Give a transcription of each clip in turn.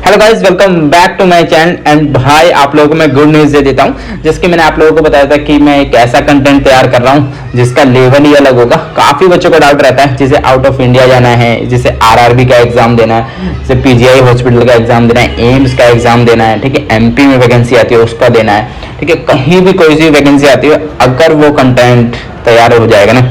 Hello guys, welcome back to my channel. And भाई आप लोगों को मैं गुड न्यूज़ दे देता हूँ, जिसकी मैंने आप लोगों को बताया था कि मैं एक ऐसा कंटेंट तैयार कर रहा हूँ जिसका लेवल ही अलग होगा। काफ़ी बच्चों को डाउट रहता है, जिसे आउट ऑफ इंडिया जाना है, जिसे आरआरबी का एग्जाम देना है, जिसे पीजीआई हॉस्पिटल का एग्जाम देना है, एम्स का एग्जाम देना है, ठीक है, एमपी में वैकेंसी आती है उसका देना है, ठीक है, कहीं भी कोई सी वैकेंसी आती है, अगर वो कंटेंट तैयार हो जाएगा ना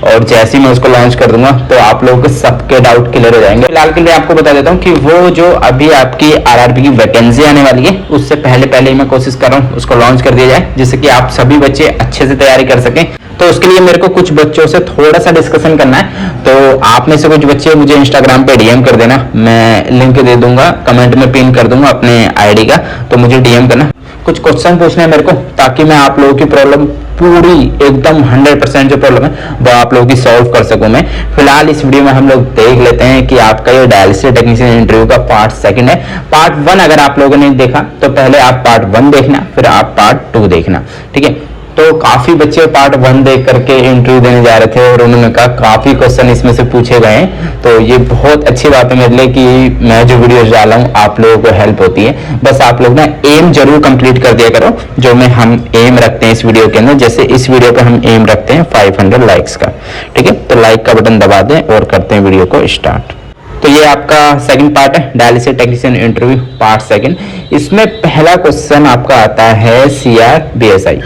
और जैसे ही मैं उसको लॉन्च कर दूंगा तो आप लोगों के सबके डाउट क्लियर हो जाएंगे। फिलहाल के लिए आपको बता देता हूँ कि वो जो अभी आपकी आरआरबी की वैकेंसी आने वाली है उससे पहले ही मैं कोशिश कर रहा हूँ उसको लॉन्च कर दिया जाए, जिससे कि आप सभी बच्चे अच्छे से तैयारी कर सकें। तो उसके लिए मेरे को कुछ बच्चों से थोड़ा सा डिस्कशन करना है। तो आप में से कुछ बच्चे मुझे इंस्टाग्राम पे डीएम कर देना, मैं लिंक दे दूंगा, कमेंट में पिन कर दूंगा अपने आईडी का, तो मुझे डीएम करना। कुछ क्वेश्चन पूछने हैं मेरे को, ताकि मैं आप लोगों की प्रॉब्लम पूरी एकदम 100% जो प्रॉब्लम है वो आप लोगों की सॉल्व कर सकूं मैं। फिलहाल इस वीडियो में हम लोग देख लेते हैं कि आपका ये डायलिसिस टेक्नीशियन इंटरव्यू का पार्ट 2 है। पार्ट 1 अगर आप लोगों ने देखा तो पहले आप पार्ट 1 देखना, फिर आप पार्ट 2 देखना, ठीक है। तो काफी बच्चे पार्ट 1 देख करके इंटरव्यू देने जा रहे थे और उन्होंने कहा काफी क्वेश्चन इसमें से पूछे गए हैं। तो ये बहुत अच्छी बात है मेरे लिए कि मैं जो वीडियो डाला हूँ आप लोगों को हेल्प होती है। बस आप लोग ना एम जरूर कंप्लीट कर दिया करो, जो में हम एम रखते हैं इस वीडियो के अंदर। जैसे इस वीडियो पे हम एम रखते हैं 500 लाइक्स का, ठीक है। तो लाइक का बटन दबा दें और करते हैं वीडियो को स्टार्ट। तो ये आपका सेकंड पार्ट है, डायलिसिस टेक्नीशियन इंटरव्यू पार्ट 2। इसमें पहला क्वेश्चन आपका आता है CRBSI।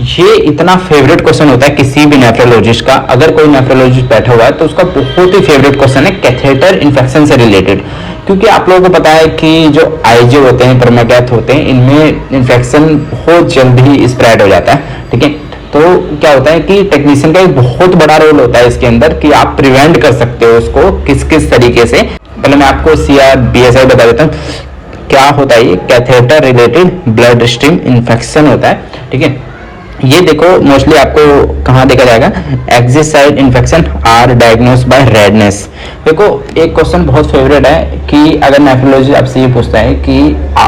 ये इतना फेवरेट क्वेश्चन होता है किसी भी नेफ्रोलॉजिस्ट का। अगर कोई नेफ्रोलॉजिस्ट बैठा हुआ है तो उसका बहुत ही फेवरेट क्वेश्चन है कैथेटर इन्फेक्शन से रिलेटेड, क्योंकि आप लोगों को पता है कि जो आईजे होते हैं, परमाकैथ होते हैं, इनमें इन्फेक्शन बहुत जल्दी स्प्रेड हो जाता है, ठीक है। तो क्या होता है कि टेक्नीशियन का एक बहुत बड़ा रोल होता है इसके अंदर कि आप प्रिवेंट कर सकते हो उसको किस किस तरीके से। पहले मैं आपको CRBSI बता देता हूँ क्या होता है। ये catheter related blood stream infection होता है, ठीक है। ये देखो मोस्टली आपको कहाँ देखा जाएगा, exit site infection are diagnosed by redness. देखो एक क्वेश्चन बहुत फेवरेट है कि अगर नेफ्रोलॉजिस्ट आपसे ये पूछता है कि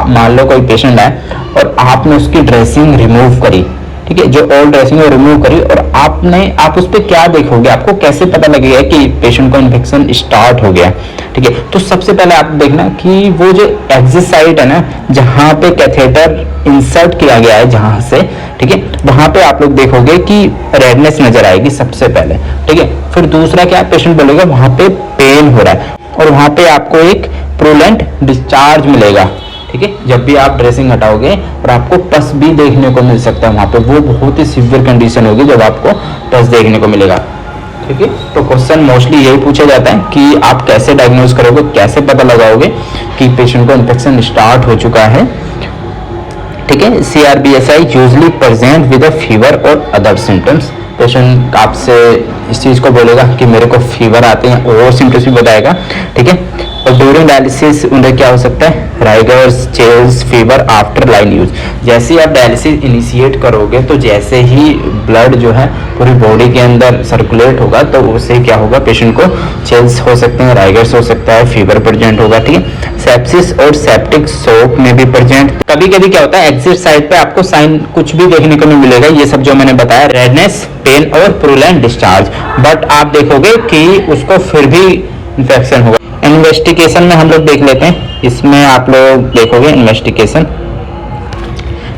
मान लो कोई पेशेंट आए और आपने उसकी ड्रेसिंग रिमूव करी, ठीक है, जो ओल्ड ड्रेसिंग है रिमूव करी, और आप उस पर क्या देखोगे, आपको कैसे पता लगेगा कि पेशेंट को इन्फेक्शन स्टार्ट हो गया, ठीक है। तो सबसे पहले आप देखना कि वो जो एक्सिस साइट है ना, जहाँ पे कैथेटर इंसर्ट किया गया है जहाँ से, ठीक है, वहां पे आप लोग देखोगे कि रेडनेस नजर आएगी सबसे पहले, ठीक है। फिर दूसरा क्या पेशेंट बोलेगा, वहां पे पेन हो रहा है और वहां पे आपको एक प्रूलेंट डिस्चार्ज मिलेगा, ठीक है। जब भी आप ड्रेसिंग हटाओगे और आपको पस भी देखने को मिल सकता है वहां पे, वो बहुत ही सीवियर कंडीशन होगी जब आपको पस देखने को मिलेगा, ठीक है। तो क्वेश्चन मोस्टली यही पूछा जाता है कि आप कैसे डायग्नोज करोगे, कैसे पता लगाओगे कि पेशेंट को इन्फेक्शन स्टार्ट हो चुका है, ठीक है। CRBSI usually present with a fever और अदर सिम्टम्स। पेशेंट आपसे इस चीज को बोलेगा कि मेरे को फीवर आते हैं और सिम्टम्स भी बताएगा, ठीक है। और ड्यूरिंग डायलिसिस उन्हें क्या हो सकता है, rigors, chills, fever after line use. जैसे ही आप डायलिसिस इनिशिएट करोगे तो जैसे ही ब्लड जो है पूरी बॉडी के अंदर सर्कुलेट होगा तो उससे क्या होगा, पेशेंट को चेल्स हो सकते हैं, राइगर्स हो सकता है, फीवर प्रेजेंट होगा, ठीक है। सेप्सिस और सेप्टिक शॉक में भी प्रेजेंट। कभी कभी क्या होता है एक्सिट साइड पे आपको साइन कुछ भी देखने को नहीं मिलेगा, ये सब जो मैंने बताया, रेडनेस, पेन और प्रूलेंट डिस्चार्ज, बट आप देखोगे कि उसको फिर भी इन्फेक्शन होगा। इन्वेस्टिगेशन में हम लोग देख लेते हैं, इसमें आप लोग देखोगे इन्वेस्टिगेशन,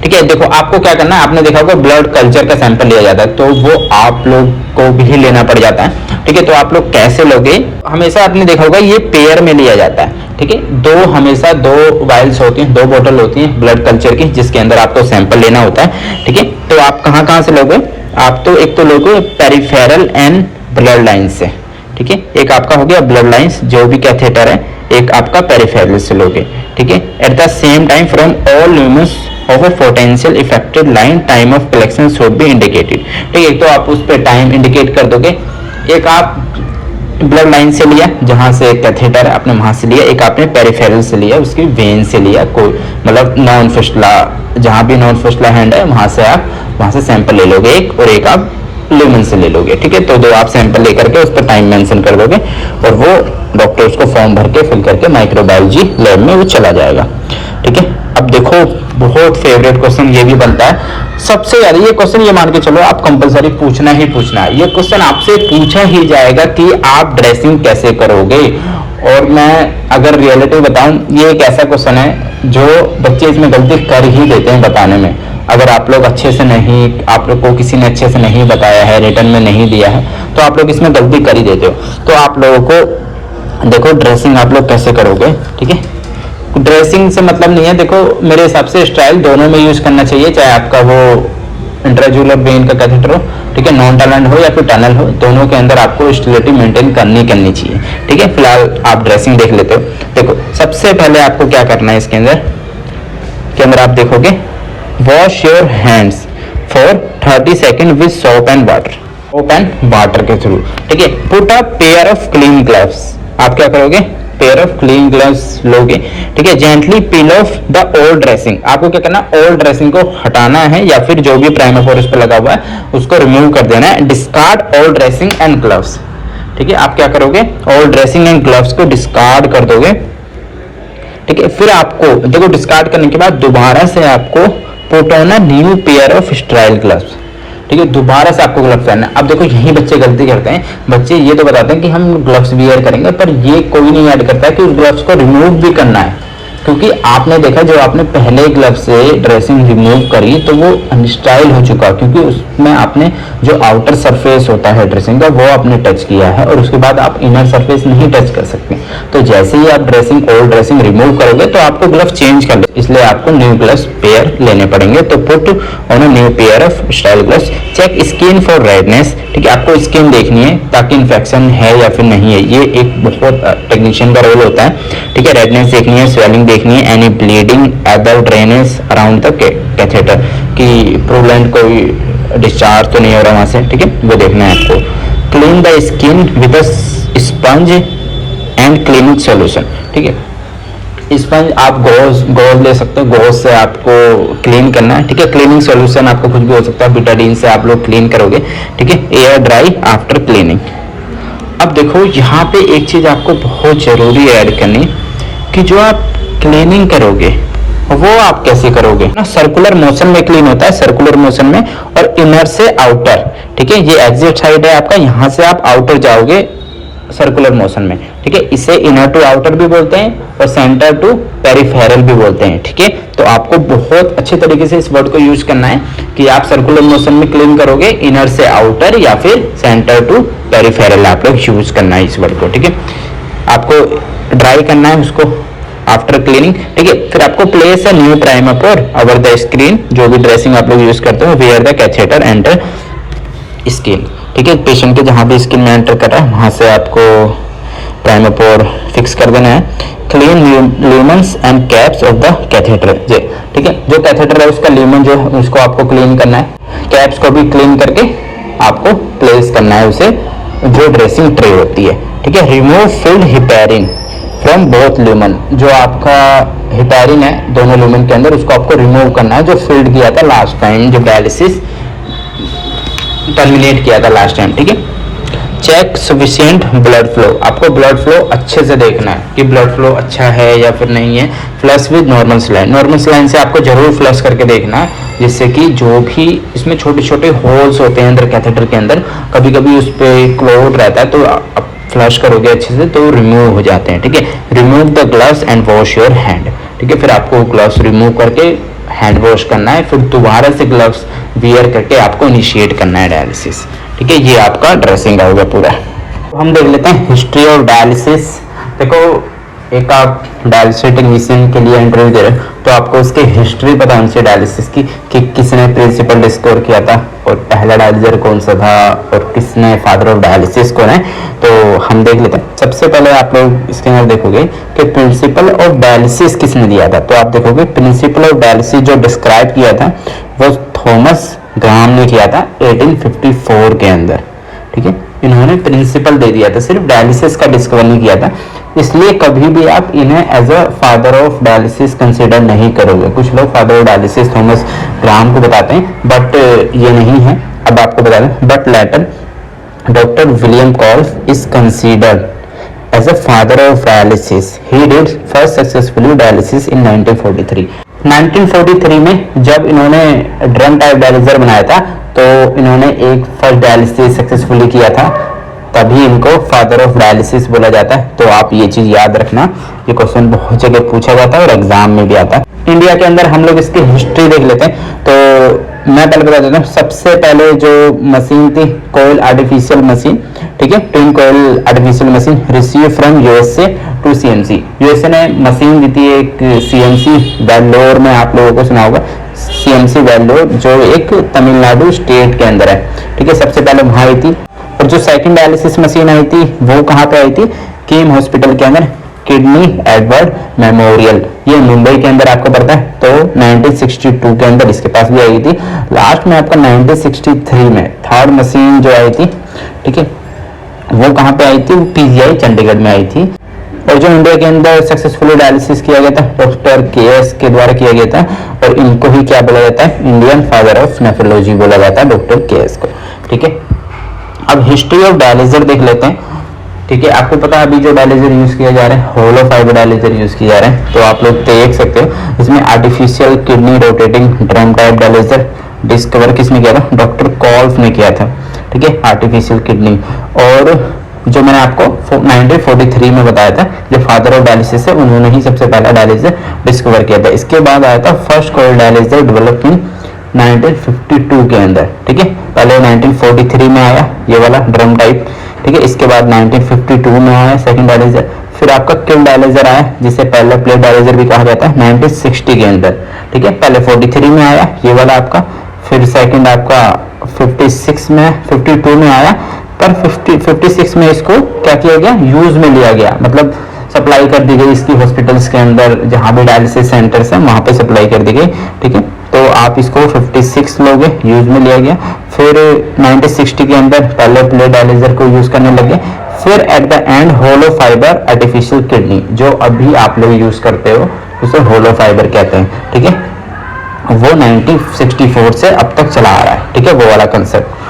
ठीक है। देखो आपको क्या करना है, आपने देखा होगा ब्लड कल्चर का सैंपल लिया जाता है, तो वो आप लोग को भी लेना पड़ जाता है, ठीक है। तो आप लोग कैसे लोगे, हमेशा आपने देखा होगा ये पेयर में लिया जाता है, ठीक है। हमेशा दो वायल्स होती हैं, 2 बोतल होती हैं ब्लड कल्चर की, जिसके अंदर आपको सैंपल लेना होता है, ठीक है। तो आप कहाँ से लोगे, आप तो एक तो लोगे पेरिफेरल एंड ब्लड लाइन से, ठीक है। एक आपका हो गया ब्लड लाइंस जो भी कैथेटर है, एक आपका पेरिफेरल से लोगे, ठीक है। At the same time from all lumens of a potential infected line time of collection should be indicated, ठीक है। तो आप उस पर टाइम इंडिकेट कर दोगे। एक आप ब्लड लाइन से लिया जहां से कैथेटर है आपने वहां से लिया, एक आपने पेरिफेरल से लिया, उसकी वेन से लिया, कोई मतलब नॉन फिस्टुला, जहां भी नॉन फिस्टुला हैंड है वहां से आप वहां से सैंपल ले लोगे एक, और एक आप ल्यूमन से ले लोगे, ठीक है। तो 2 आप सैंपल लेकर के उस पर टाइम मेंशन कर दोगे और वो डॉक्टर उसको फॉर्म भर के फिल करके माइक्रोबायोलॉजी लैब में वो चला जाएगा, ठीक है। अब देखो बहुत फेवरेट क्वेश्चन ये भी बनता है सबसे ज्यादा, ये क्वेश्चन ये मान के चलो आप कंपलसरी पूछना ही पूछना है। ये क्वेश्चन आपसे पूछा ही जाएगा कि आप ड्रेसिंग कैसे करोगे और मैं अगर रियलिटी बताऊं, ये एक ऐसा क्वेश्चन है जो बच्चे इसमें गलती कर ही देते हैं बताने में। अगर आप लोग अच्छे से नहीं, आप लोग को किसी ने अच्छे से नहीं बताया है, रिटर्न में नहीं दिया है, तो आप लोग इसमें गलती कर ही देते हो। तो आप लोगों को देखो ड्रेसिंग आप लोग कैसे करोगे, ठीक है। ड्रेसिंग से मतलब नहीं है, देखो मेरे हिसाब से स्टाइल दोनों में यूज करना चाहिए, चाहे आपका वो इंट्राजुलर वेन का कैथेटर हो, ठीक है, नॉन टनल हो या फिर टनल हो, दोनों के अंदर आपको स्टेबिलिटी मेंटेन करनी चाहिए, ठीक है। फिलहाल आप ड्रेसिंग देख लेते हो। देखो सबसे पहले आपको क्या करना है, इसके अंदर आप देखोगे wash your hands for 30 second with soap and water के थ्रू, ठीक है। Put a pair of clean gloves, आप क्या करोगे, पेयर ऑफ क्लीन ग्लव्स लोगे, ठीक है। Gently peel of the old dressing, आपको क्या करना, ओल्ड ड्रेसिंग को हटाना है या फिर जो भी प्राइमर फोर उस पर लगा हुआ है उसको रिमूव कर देना है। Discard old dressing and gloves, ठीक है। आप क्या करोगे, ओल्ड ड्रेसिंग एंड ग्लव्स को डिस्कार्ड कर दोगे, ठीक है। फिर आपको देखो डिस्कार्ड करने के बाद दोबारा से आपको put on a new pair of sterile gloves, ठीक है। दोबारा से आपको ग्लव्स पहनना है। अब देखो यही बच्चे गलती करते हैं, बच्चे ये तो बताते हैं कि हम ग्लव्स वियर करेंगे, पर ये कोई नहीं ऐड करता है कि उस ग्लव्स को रिमूव भी करना है, क्योंकि आपने देखा जो आपने पहले ग्लव से ड्रेसिंग रिमूव करी तो वो अनस्टाइल हो चुका, क्योंकि उसमें आपने जो आउटर सरफेस होता है ड्रेसिंग का वो आपने टच किया है और उसके बाद आप इनर सरफेस नहीं टच कर सकते। तो जैसे ही आप ड्रेसिंग ओल्ड ड्रेसिंग रिमूव करोगे तो आपको ग्लव चेंज कर ले, इसलिए आपको न्यू ग्लव्स पेयर लेने पड़ेंगे। तो put on a new pair of sterile gloves. Check skin for redness, ठीक है। आपको स्किन देखनी है ताकि इन्फेक्शन है या फिर नहीं है, ये एक बहुत टेक्नीशियन का रोल होता है, ठीक है। रेडनेस देखनी है, स्वेलिंग देखनी है, any bleeding, other drainage around the catheter, कि प्रूलेंट कोई डिस्चार्ज तो नहीं हो रहा वहां से, ठीक है, वो देखना है आपको। Clean the skin with sponge and cleaning solution, ठीक है। स्पंज आप गॉज ले सकते हो, गॉज से आपको क्लीन करना है, ठीक है। क्लीनिंग सॉल्यूशन आपको कुछ भी हो सकता है, बिटाडीन से आप लोग क्लीन करोगे, ठीक है। Air dry after cleaning. अब देखो यहाँ पे एक चीज आपको बहुत जरूरी ऐड करनी, कि जो आप क्लीनिंग करोगे वो आप कैसे करोगे ना, सर्कुलर मोशन में क्लीन होता है, सर्कुलर मोशन में, और इनर से आउटर, ठीक है। ये एग्जिट साइड है आपका, यहाँ से आप आउटर जाओगे सर्कुलर मोशन में, ठीक है। इसे इनर टू आउटर भी बोलते हैं और सेंटर टू पेरिफेरल भी बोलते हैं, ठीक है। तो आपको बहुत अच्छे तरीके से इस वर्ड को यूज करना है कि आप सर्कुलर मोशन में क्लीन करोगे, इनर से आउटर या फिर सेंटर टू पेरिफेरल आप लोग यूज करना है इस वर्ड को, ठीक है। आपको ड्राई करना है उसको आफ्टर क्लीनिंग, ठीक है। फिर आपको place a new primer for over the screen, जो भी ड्रेसिंग आप लोग यूज करते हो, where the catheter enter skin, ठीक है। पेशेंट के जहां भी स्किन में एंटर कर रहा है वहां से आपको प्राइमर पोर फिक्स कर देना है। Clean lumens and caps of the catheter, ठीक है। जो कैथेटर है उसका ल्यूमेन जो है उसको आपको क्लीन करना है, कैप्स को भी क्लीन करके आपको प्लेस करना है उसे जो ड्रेसिंग ट्रे होती है, ठीक है। Remove field heparin from both lumen, जो आपका हिपेरिन है दोनों ल्यूमेन के अंदर उसको आपको रिमूव करना है, जो फिल्ड किया था लास्ट टाइम, जो डायलिसिस टर्मिनेट किया था लास्ट टाइम, ठीक है। चेक सफिशिएंट ब्लड फ्लो, आपको ब्लड फ्लो अच्छे से देखना है कि ब्लड फ्लो अच्छा है या फिर नहीं है। Flush with normal saline, normal saline से आपको जरूर फ्लश करके देखना है, जिससे कि जो भी इसमें छोटे छोटे होल्स होते हैं अंदर कैथेटर के अंदर, कभी कभी उस पर क्लोट रहता है, तो आप फ्लश करोगे अच्छे से तो रिमूव हो जाते हैं, ठीक है। Remove the gloves and wash your hand, ठीक है। फिर आपको ग्लव्स रिमूव करके हैंड वॉश करना है, फिर दोबारा से ग्लव्स वियर करके आपको इनिशिएट करना है डायलिसिस, ठीक है। ये आपका ड्रेसिंग का होगा पूरा। हम देख लेते हैं हिस्ट्री ऑफ डायलिसिस। देखो एक आप डायलिसिस टेक्नीशियन के लिए इंटरव्यू दे रहे हो तो आपको उसकी हिस्ट्री पता होनी चाहिए डायलिसिस की, कि किसने प्रिंसिपल डिस्कवर किया था और पहला डायलिसर कौन सा था और किसने फादर ऑफ डायलिसिस कौन है। तो हम देख लेते हैं। सबसे पहले आप लोग इसके अंदर देखोगे कि प्रिंसिपल ऑफ डायलिसिस किसने दिया था, तो आप देखोगे प्रिंसिपल ऑफ डायलिसिस जो डिस्क्राइब किया था वो थॉमस ग्राम ने किया था 1854 के अंदर, ठीक है। इन्होंने प्रिंसिपल दे दिया था, सिर्फ डायलिसिस का डिस्कवर नहीं किया था, इसलिए कभी भी आप इन्हें as a father of dialysis consider नहीं करोगे। कुछ लोग father of dialysis Thomas Graham को बताते हैं, बट ये नहीं है। अब आपको बता दें, but later doctor William Kolff is considered as a father of dialysis. He did first successfully dialysis in 1943। 1943 में जब इन्होंने ड्रम टाइप डायलिसर बनाया था तो इन्होंने एक फर्स्ट डायलिसिस सक्सेसफुली किया था तभी इनको फादर ऑफ डायलिसिस बोला जाता है। तो आप ये चीज याद रखना, ये क्वेश्चन बहुत जगह पूछा जाता है और एग्जाम में भी आता है। इंडिया के अंदर हम लोग इसकी हिस्ट्री देख लेते हैं। तो मैं पहले बता देता हूँ, सबसे पहले जो मशीन थी कोयल आर्टिफिशियल मशीन, ठीक है, twin coil artificial machine receive from USA to CMC. USA ने मशीन दी थी एक सीएमसी वेल्लोर में, आप लोगों को सुना होगा सीएमसी वेल्लोर, जो एक तमिलनाडु स्टेट के अंदर है, ठीक है, सबसे पहले वहां आई थी। और जो सेकंड डायलिसिस मशीन आई थी वो कहाँ पे आई थी, किम हॉस्पिटल के अंदर, किडनी एडवर्ड मेमोरियल, ये मुंबई के अंदर आपको पड़ता है। तो 1962 के अंदर इसके पास भी आई थी। लास्ट में आपका 1963 में थर्ड मशीन जो आई थी, ठीक है, वो कहाँ पे आई थी, वो पीजीआई चंडीगढ़ में आई थी। और जो इंडिया के अंदर सक्सेसफुली डायलिसिस किया गया था डॉक्टर केएस के द्वारा किया गया था, और इनको ही क्या बोला जाता है, इंडियन फादर ऑफ नेफ्रोलॉजी बोला जाता है डॉक्टर केएस को, ठीक है। अब हिस्ट्री ऑफ डायलिसिस देख लेते हैं, ठीक है। आपको पता है अभी जो डायलिसिस यूज किया जा रहा है होलो फाइबर डायलिसिस यूज किया जा रहा है। तो आप लोग देख सकते हो इसमें artificial kidney rotating drum type dialysis discover किसने किया था, डॉक्टर कॉल्फ ने किया था, ठीक है, आर्टिफिशियल किडनी। और जो मैंने आपको 1943 में बताया था, जो फादर ऑफ डायलिसिस है उन्होंने ही सबसे पहला डायलिसिस डिस्कवर किया था। इसके बाद आया था first coil dialysis develop in 1952 के अंदर, ठीक है। पहले 1943 में आया ये वाला ड्रम टाइप, ठीक है। इसके बाद 1952 में आया सेकंड डायलिसिस। फिर आपका किल डायलिसिस आया, जिसे पहले प्लेट डायलिसिस भी कहा जाता है, 1960 के अंदर, ठीक है। पहले 43 में आया ये वाला आपका, फिर सेकंड आपका 56 में 52 में आया, पर 56 में इसको क्या किया गया, यूज में लिया गया, मतलब सप्लाई कर दी गई इसकी हॉस्पिटल्स के अंदर, जहां भी डायलिसिस सेंटर्स हैं वहां पे सप्लाई कर दी गई, ठीक है। तो आप इसको 56 लोगे, यूज में लिया गया। फिर 1960 के अंदर पहले प्लेट डायलिसिस को यूज करने लगे। फिर at the end hollow fibre artificial kidney, जो अभी आप लोग यूज करते हो उसे होलो फाइबर कहते हैं, ठीक है। वो 1964 से अब तक चला आ रहा है, ठीक है, वो वाला कंसेप्ट,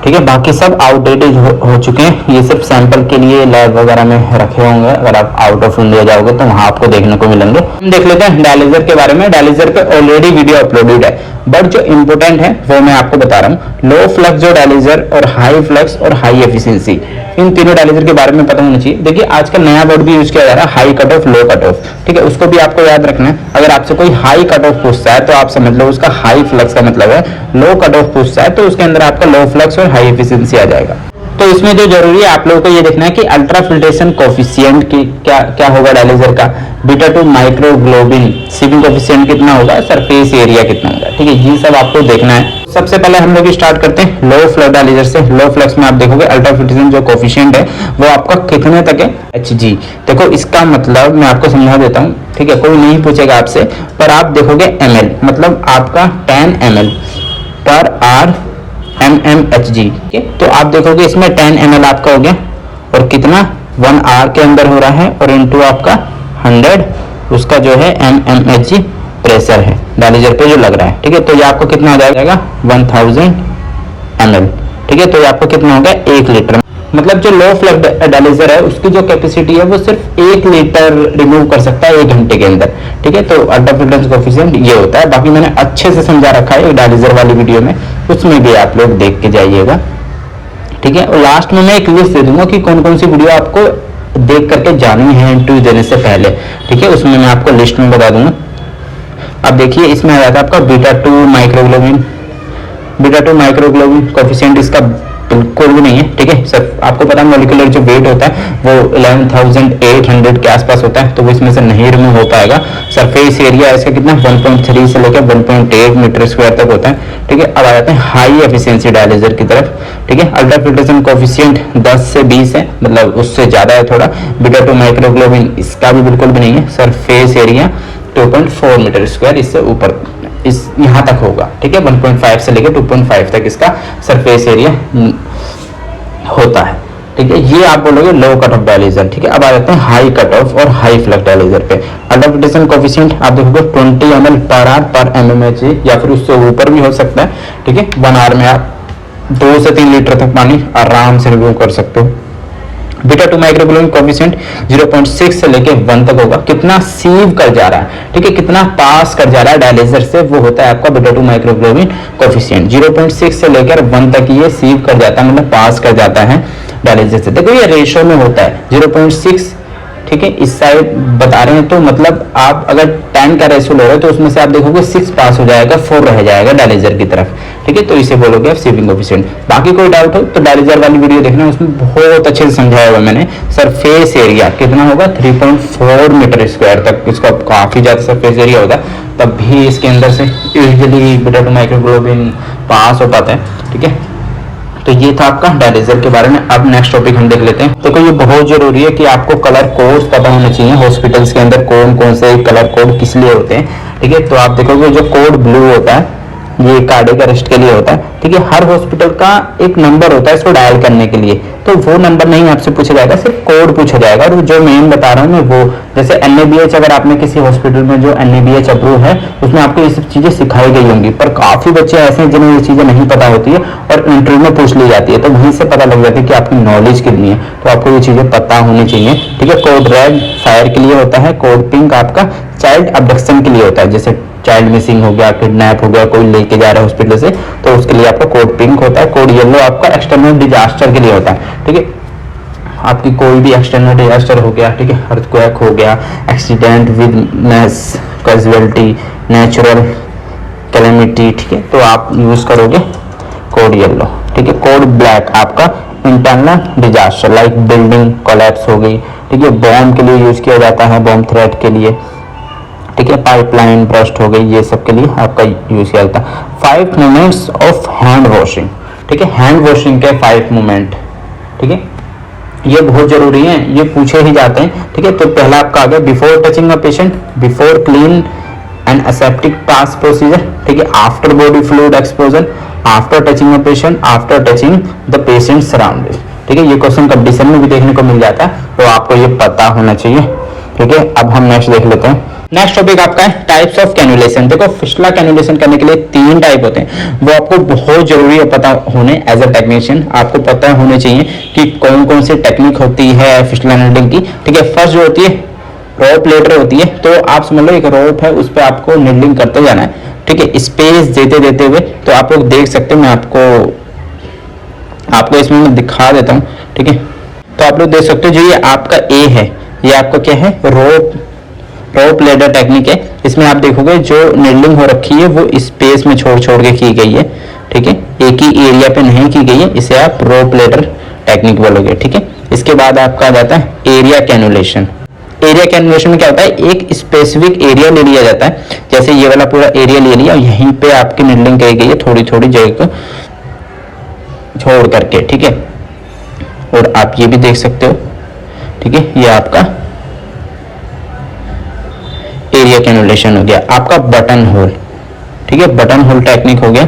ठीक है। बाकी सब आउटडेटेड हो चुके हैं। ये सब सैंपल के लिए लैब वगैरह में रखे होंगे, अगर आप आउट ऑफ इंडिया जाओगे तो वहां आपको देखने को मिलेंगे। हम देख लेते हैं डायलिसिस के बारे में। डायलिसिस पे ऑलरेडी वीडियो अपलोडेड है, बट जो इंपॉर्टेंट है वो मैं आपको बता रहा हूँ। लो फ्लक्स जो डायलिसिस और हाई फ्लक्स और हाई एफिशिएंसी, इन तीनों डायलिसिस के बारे में पता होना चाहिए। देखिए आजकल नया वर्ड भी यूज किया जा रहा है, high cut of low cut off, ठीक है, उसको भी आपको याद रखना है। अगर आपसे कोई हाई कट ऑफ पूछता है तो आप समझ लो उसका हाई फ्लक्स का मतलब है, लो कट ऑफ पूछता है तो उसके अंदर आपका लो फ्लक्स और हाई एफिशिएंसी आ जाएगा। तो इसमें जो जरूरी है आप लोगों को ये देखना है कि अल्ट्रा फिल्ट्रेशन कोफिशिएंट की क्या होगा डायलिसिस का, बीटा 2 माइक्रोग्लोबिन सीविंग कोफिशिएंट कितना होगा, सरफेस एरिया कितना होगा, ठीक है, ये सब आपको देखना है। सबसे पहले हम लोग स्टार्ट करते हैं लो फ्लक्स डायलिसिस से। लो फ्लक्स में आप देखोगे अल्ट्रा फिल्ट्रेशन जो कोफिशिएंट है वो आपका कितने तक है, Hg। देखो इसका मतलब मैं आपको समझा देता हूँ, ठीक है, कोई नहीं पूछेगा आपसे, पर आप देखोगे ml, मतलब आपका 10 ml पर आर mmHg, ठीक है। तो आप देखोगे इसमें 10 ml आपका हो गया, और कितना 1 आर के अंदर हो रहा है, और इनटू आपका 100 उसका जो है mmHg प्रेशर है डायलिसिस पे जो लग रहा है, ठीक है। तो ये आपको कितना आ जाएगा 1000 ml, ठीक है। तो ये आपको कितना हो गया 1 लीटर, मतलब जो लो फ्लक्स डायलिसिस है उसकी जो कैपेसिटी है वो सिर्फ 1 लीटर रिमूव कर सकता है 1 घंटे के अंदर, ठीक है। तो अल्ट्रा फिल्ट्रेशन कोफिशिएंट ये होता है। बाकी मैंने अच्छे से समझा रखा है डायलिसिस वाली वीडियो में, उसमें भी आप लोग देख के जाइएगा, ठीक है। और लास्ट में मैं एक लिस्ट दे दूंगा कि कौन कौन सी वीडियो आपको देख करके जानी है इंटरव्यू देने से पहले, ठीक है, उसमें मैं आपको लिस्ट में बता दूंगा। अब देखिए इसमें आ जाता है आपका बीटा 2 माइक्रोग्लोबिन कोफिशिएंट इसका बिल्कुल भी नहीं है, ठीक है। सर आपको पता है मॉलिक्यूलर जो वेट होता है वो 11,800 के आसपास होता है, तो वो इसमें से नहीं रिमूव हो पाएगा। सरफेस एरिया इसका कितना 1.3 से लेकर 1.8 मीटर स्क्वायर तक होता है, ठीक है। अब आ जाते हैं हाई एफिशिएंसी डायलिसिस की तरफ, ठीक है। अल्ट्रा फिल्ट्रेशन कोफिशिएंट 10 से 20 है, मतलब उससे ज्यादा है थोड़ा। बीटा 2 माइक्रोग्लोबिन इसका भी बिल्कुल भी नहीं है। सरफेस एरिया 2.4 मीटर स्क्वायर, इससे ऊपर इस यहाँ तक होगा, ठीक है। 1.5 से लेकर 2.5 तक इसका सरफेस एरिया होता है, ठीक है। ये आप बोलोगे लो कट ऑफ डायलिसिस, ठीक है। अब आ जाते हैं हाई कट ऑफ और हाई फ्लक्स डायलिसिस पे। अल्ट्रा फिल्ट्रेशन कोफिशिएंट आप देखोगे 20 ml पर आर पर mmHg, या फिर उससे ऊपर भी हो सकता है, ठीक है। 1 आवर में आप 2 से 3 लीटर तक पानी आराम से रिमूव कर सकते हो। बीटा 2 माइक्रोग्लोबिन कोफिशिएंट 0.6 से लेके 1 तक होगा। कितना सीव कर जा रहा है, ठीक है, कितना पास कर जा रहा है डायलिसिस से, वो होता है आपका बीटा 2 माइक्रोग्लोबिन कोफिशिएंट। 0.6 से लेकर 1 तक ये सीव कर जाता है, मतलब पास कर जाता है डायलिसिस से। देखो ये रेशो में होता है 0.6, ठीक है, इस साइड बता रहे हैं तो मतलब आप अगर 10 का रेशो ले रहे हो तो उसमें से आप देखोगे 6 पास हो जाएगा, 4 रह जाएगा डायलिजर की तरफ, ठीक है, तो इसे बोलोगे आप सीविंग कोफिशिएंट। बाकी कोई डाउट हो तो डायलिजर वाली वीडियो देखना, उसमें बहुत अच्छे से समझाया हुआ मैंने। सरफेस एरिया कितना होगा 3.4 मीटर स्क्वायर तक, इसका काफी ज्यादा सरफेस एरिया होता है, तब भी इसके अंदर से यूजुअली बीटा 2 माइक्रोग्लोबिन पास हो पाता है, ठीक है। तो ये था आपका डायलिजर के बारे में। अब नेक्स्ट टॉपिक हम देख लेते हैं। तो ये बहुत जरूरी है कि आपको कलर कोड्स पता होने चाहिए हॉस्पिटल्स के अंदर, कौन कौन से कलर कोड किस लिए होते हैं, ठीक है। तो आप देखोगे जो कोड ब्लू होता है ये कार्डियक अरेस्ट के लिए होता है, ठीक है। हर हॉस्पिटल का एक नंबर होता है इसको डायल करने के लिए, तो वो नंबर नहीं आपसे पूछा जाएगा, सिर्फ कोड पूछा जाएगा। और जो मेन बता रहा हूँ मैं वो, जैसे NABH, अगर आपने किसी हॉस्पिटल में जो NABH अप्रूव है उसमें आपको ये सब चीजें सिखाई गई होंगी, पर काफी बच्चे ऐसे हैं जिन्हें ये चीजें नहीं पता होती है और इंटरव्यू में पूछ ली जाती है, तो वहीं से पता लग जाता है कि आपकी नॉलेज कितनी है। तो आपको ये चीजें पता होनी चाहिए, ठीक है। कोड रेड फायर के लिए होता है, कोड पिंक आपका चाइल्ड अबडक्शन के लिए होता है, जैसे चाइल्ड मिसिंग हो गया, किडनैप हो गया, कोई लेके जा रहा है हॉस्पिटल से, तो उसके लिए आपका कोड पिंक होता है। कोड येलो आपका एक्सटर्नल डिजास्टर के लिए होता है, ठीक है। आपकी कोई भी एक्सटर्नल डिजास्टर हो गया, ठीक है, अर्थक्वेक हो गया, accident with mass casualty, natural calamity, ठीक है, तो आप यूज करोगे कोड येलो, ठीक है। कोड ब्लैक आपका internal disaster like building collapse हो गई, ठीक है, बॉम्ब के लिए यूज किया जाता है, बॉम्ब थ्रेट के लिए, ठीक है, पाइपलाइन ब्रस्ट हो गई, ये सब के लिए आपका यूज किया जाता है। 5 मूवमेंट्स ऑफ हैंड वॉशिंग, ठीक है, हैंड वॉशिंग के 5 मूवमेंट, ठीक है, ये बहुत जरूरी है, ये पूछे ही जाते हैं, ठीक है। तो पहला आपका आ गया before touching a patient, before clean and aseptic pass procedure, ठीक है, after body fluid exposure, after touching a patient, after touching the patient surrounding, ठीक है। ये क्वेश्चन कंपटीशन में भी देखने को मिल जाता है, तो आपको ये पता होना चाहिए, ठीक है। अब हम नेक्स्ट देख लेते हैं। नेक्स्ट टॉपिक आपका है टाइप्स ऑफ कैनुलेशन। देखो फिस्टुला कैनुलेशन करने के लिए 3 टाइप होते हैं, वो आपको बहुत जरूरी है पता होने। एज अ टेक्नीशियन आपको पता होने चाहिए कि कौन कौन सी टेक्निक होती है फिस्टुला नीडलिंग की, ठीक है। फर्स्ट जो होती है रोप लेडर होती है, तो आप समझ लो एक रोप है, उस पर आपको नीडलिंग करते जाना है, ठीक है, स्पेस देते देते हुए। तो आप लोग देख सकते हो, मैं आपको इसमें मैं दिखा देता हूँ, ठीक है। तो आप लोग देख सकते हो जो ये आपका ए है, ये आपका क्या है, रोप लेडर टेक्निक है। इसमें आप देखोगे जो नीडलिंग हो रखी है वो स्पेस में छोड़ छोड़ के की गई है, ठीक है, एक ही एरिया पे नहीं की गई है, इसे आप रोप लेडर टेक्निक बोलोगे, ठीक है। इसके बाद आपका आ जाता है एरिया कैनुलेशन। एरिया कैनुलेशन में क्या होता है, एक स्पेसिफिक एरिया ले लिया जाता है, जैसे ये वाला पूरा एरिया ले लिया, यहीं पे आपकी नीडलिंग की गई है थोड़ी थोड़ी जगह को छोड़ करके, ठीक है। और आप ये भी देख सकते हो, ठीक है, ये आपका एरिया कैनुलेशन हो गया। आपका बटन होल, ठीक है, बटन होल टेक्निक हो गया,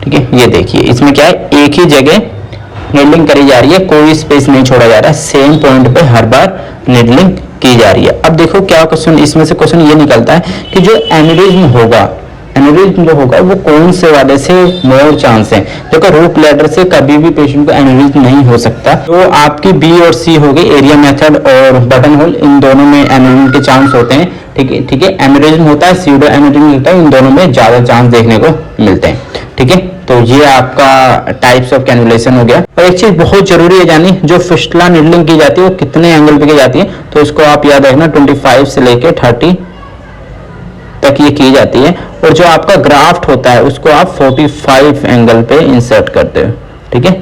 ठीक है। ये देखिए इसमें क्या है, एक ही जगह नीडलिंग करी जा रही है, कोई स्पेस नहीं छोड़ा जा रहा है, सेम पॉइंट पे हर बार नीडलिंग की जा रही है। अब देखो क्या क्वेश्चन, इसमें से क्वेश्चन ये निकलता है कि जो एनेरिज्म होगा, एनेरिज्म जो होगा वो कौन से वाले से मोर चांस है। देखो रूप लेडर से कभी भी पेशेंट को एनेरिज्म नहीं हो सकता, तो आपकी बी और सी हो गई, एरिया मेथड और बटन होल, इन दोनों में एनेरिज्म के चांस होते हैं, ठीक है, ठीक है। एनेरिज्म होता है, स्यूडो एनेरिज्म होता है, इन दोनों में ज्यादा चांस देखने को मिलते हैं, ठीक है। तो ये आपका टाइप्स ऑफ कैनुलेशन हो गया। और एक चीज बहुत जरूरी है जानी, जो फिस्टुला नीडलिंग की जाती है वो कितने एंगल पे की जाती है, तो इसको आप याद रखना 25 से लेके 30 तक ये की जाती है। और जो आपका ग्राफ्ट होता है उसको आप 45 एंगल पे इंसर्ट करते हो, ठीक है,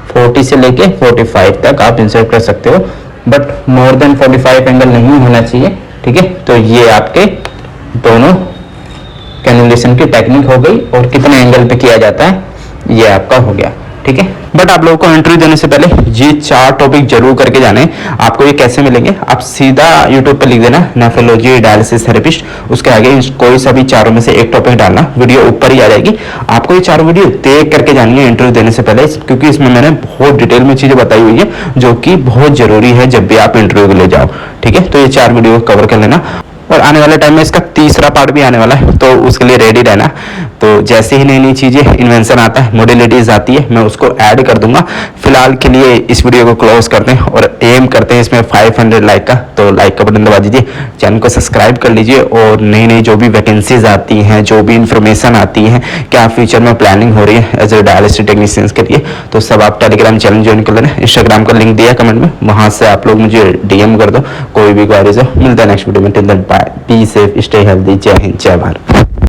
40 से लेके 45 तक आप इंसर्ट कर सकते हो, बट मोर देन 45 एंगल नहीं होना चाहिए, ठीक है। तो ये आपके दोनों कैनुलेशन की टेक्निक हो गई, और कितने एंगल पे किया जाता है ये आपका हो गया, ठीक है। बट आप लोगों को इंटरव्यू देने से पहले ये 4 टॉपिक जरूर करके जाने। आपको ये कैसे मिलेंगे, आप सीधा यूट्यूब पे लिख देना नेफ्रोलॉजी डायलिसिस थेरेपिस्ट, उसके आगे कोई सा भी चारों में से एक टॉपिक डालना, वीडियो ऊपर ही आ जाएगी। आपको ये 4 वीडियो देख करके जानी है इंटरव्यू देने से पहले, क्योंकि इसमें मैंने बहुत डिटेल में चीजें बताई हुई है जो कि बहुत जरूरी है जब भी आप इंटरव्यू के लिए जाओ, ठीक है। तो ये 4 वीडियो कवर कर लेना, और आने वाले टाइम में इसका तीसरा पार्ट भी आने वाला है, तो उसके लिए रेडी रहना। तो जैसे ही नई नई चीजें इन्वेंशन आता है, मॉड्यूलिटीज आती है, मैं उसको ऐड कर दूंगा। फिलहाल फिलहाल के लिए इस वीडियो को क्लोज करते हैं और एम करते हैं इसमें 500 लाइक का। तो लाइक का बटन दबा दीजिए, चैनल को सब्सक्राइब कर लीजिए और नई नई जो भी वैकेंसीज आती हैं, जो भी इंफॉर्मेशन आती है, क्या फ्यूचर में प्लानिंग हो रही है एज ए डायलिसिस टेक्नीशियंस के लिए, तो सब आप टेलीग्राम चैनल ज्वाइन कर लेना। इंस्टाग्राम का लिंक दिया कमेंट में, वहां से आप लोग मुझे डीएम कर दो कोई भी क्वेरीज हो। मिलता है नेक्स्ट वीडियो में। Till then bye, be safe, stay healthy. जय हिंद, जय भारत।